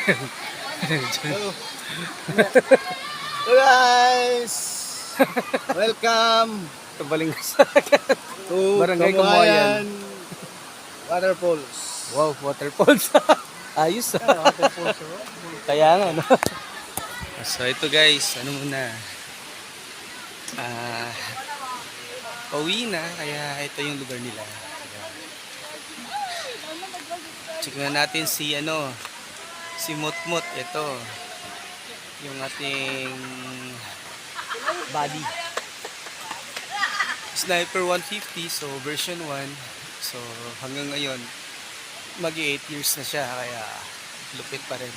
Hello. Hello guys! Welcome Kabaling to Barangay Kamuhayan Waterfalls. Wow, waterfalls. Ayos ah. Waterfalls. Kaya nga, no? So ito guys, ano muna. Pauwi na, kaya ito yung lugar nila. Check na natin si si Mutmut. Ito yung ating body. Sniper 150, so version 1. So hanggang ngayon mag-8 years na siya, kaya lupit pa rin.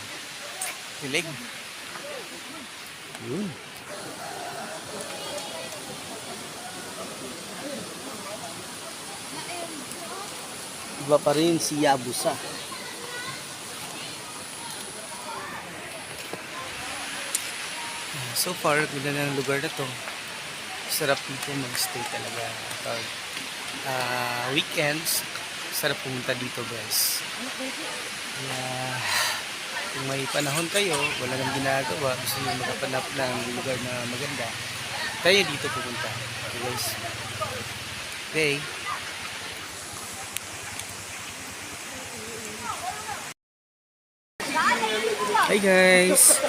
Hilig. Yun. Iba pa rin si Yabusa. So far, ganda ng lugar na to. Sarap dito mag-stay talaga. Pag weekends, sarap pumunta dito guys. Kung may panahon kayo, wala nang ginagawa, gusto nyo makapanap ng lugar na maganda, tayo dito pupunta. Okay guys. Okay. Hi guys!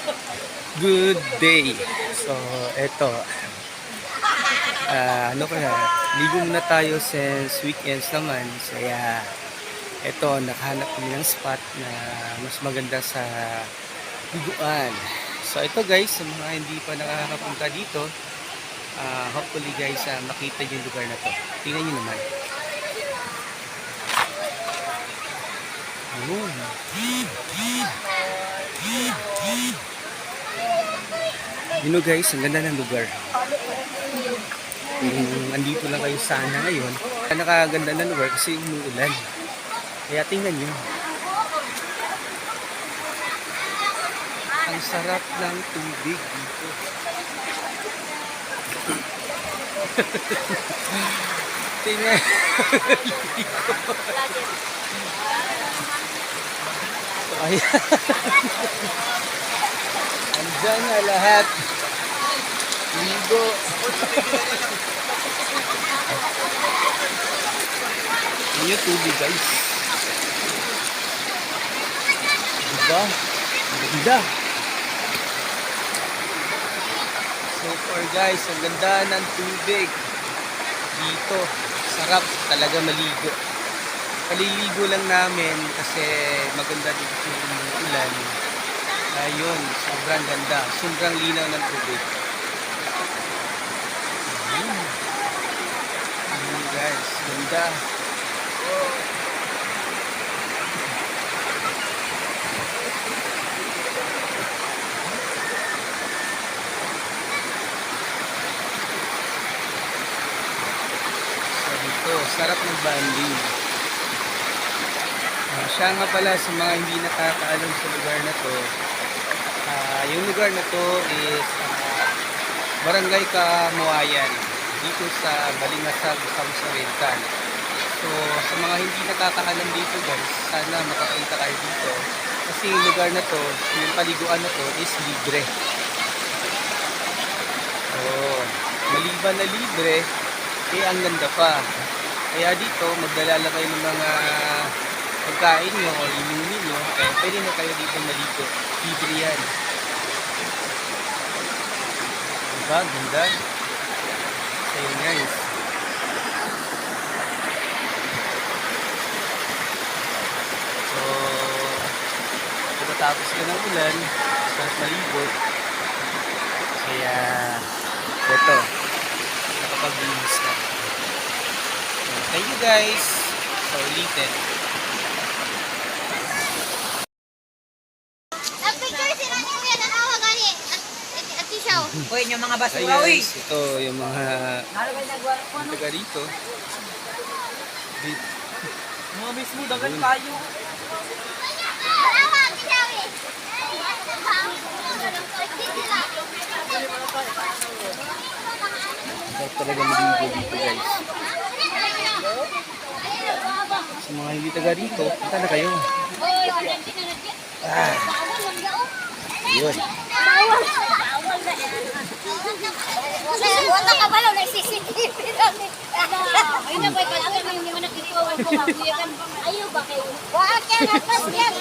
Good day! So, eto. Ligo muna tayo since weekends naman. Kaya, eto, nakahanap kami ng spot na mas maganda sa liguan. So, ito guys, sa mga hindi pa nakakapunta dito, hopefully guys, makita yung lugar na to. Tingnan nyo naman. You know guys, ang ganda ng lugar. Kung andito lang kayo sana ngayon, nakaganda ng lugar kasi umuulan. Kaya tingnan nyo. Ang sarap ng tubig dito. Tingnan. Ayan. Andyan na lahat. Ligo. Yun yung tubig guys. Diba? Ganda. So far guys, ang ganda ng tubig dito. Sarap talaga maligo. Paliligo lang namin kasi maganda dito yung ulan. Ayun, sobrang ganda. Sobrang linaw ng tubig. Ayun guys, ganda. So dito, sarap ng banding. Siya nga pala sa mga hindi nakakaalam sa lugar na to, yung lugar na to is Barangay Kamuhayan dito sa Balingasag, Samsarintan. So sa mga hindi nakakaalam dito guys, sana makapunta kayo dito kasi yung lugar na to, yung paliguan na to is libre. So maliban na libre, ang ganda pa. Kaya dito magdala lang kayo ng mga pagkain nyo o inumin nyo, pwede na kayo dito maligo. Libre yan. Diba? Ganda. So yun guys. So, pagkatapos ka ng ulan, sarap maligo. Kaya, ito, nakapag-bilis na. So, thank you guys. So, ulitin. Uy, yung mga basura, Hi uy! guys, ito yung mga taga rito. Mga mismo, dagan tayo. Sarap talaga maligo dito guys. Sa mga hindi taga rito, punta na kayo. Yun. Wala ka balaw, nagsisitip. Ayun na, boy, palagay mo yung anak dito. Ayaw ba kayo? Wala ka na, pas yan.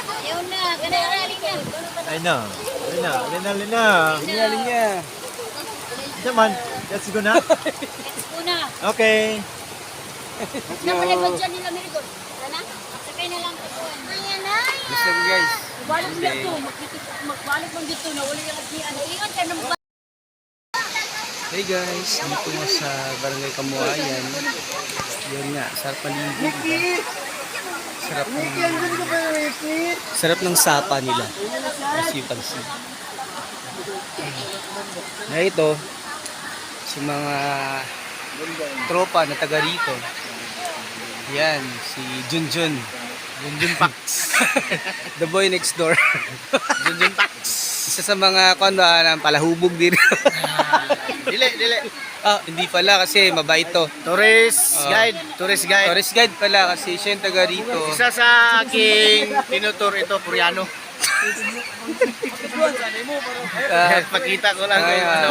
Ayaw na, ganarali niya. I know. Lina. Tingnan niya. Come on, let's go na. Let's go na. Okay. Napalagod dyan nila, Mirigol. Sana? Sakay na lang ito. Ayan na. Gusto mo guys. Balik na ito. Magbalik mo dito na wala yung agdian. Ingat ka ng Hey guys, dito nga sa Barangay Kamuayan. Yun nga, sarap paligid. Sarap ng sapa nila. As you can see. Na ito, sa mga tropa na taga rito. Yan, si Junjun. Junjun Pax. The boy next door. Junjun Pax. Isa sa mga ng palahubog din. Dili. Ah, hindi pala kasi mabait to. Tourist guide. Tourist guide pala kasi siya yung taga rito. Isa sa aking tinutur ito, Koreano. Pakita ko lang kung ano.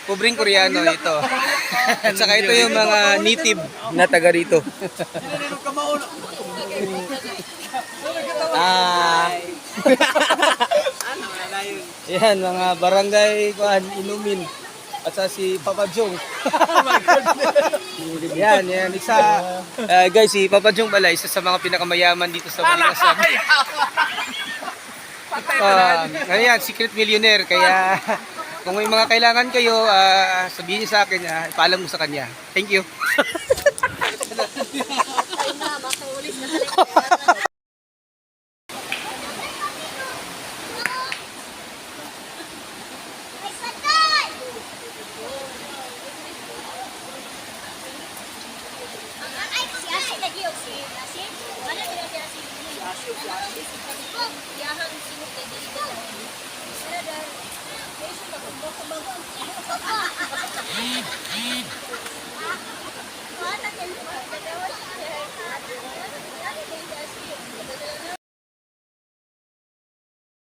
Pobreng Koreano ito. At saka ito yung mga native na taga rito. Yan, mga barangay inumin. At sa si Papa Jong. yan, isa. Guys, si Papa Jong pala, isa sa mga pinakamayaman dito sa Balingasan. Ayan, secret millionaire. Kaya kung may mga kailangan kayo, sabihin niyo sa akin, ipaalam mo sa kanya. Thank you.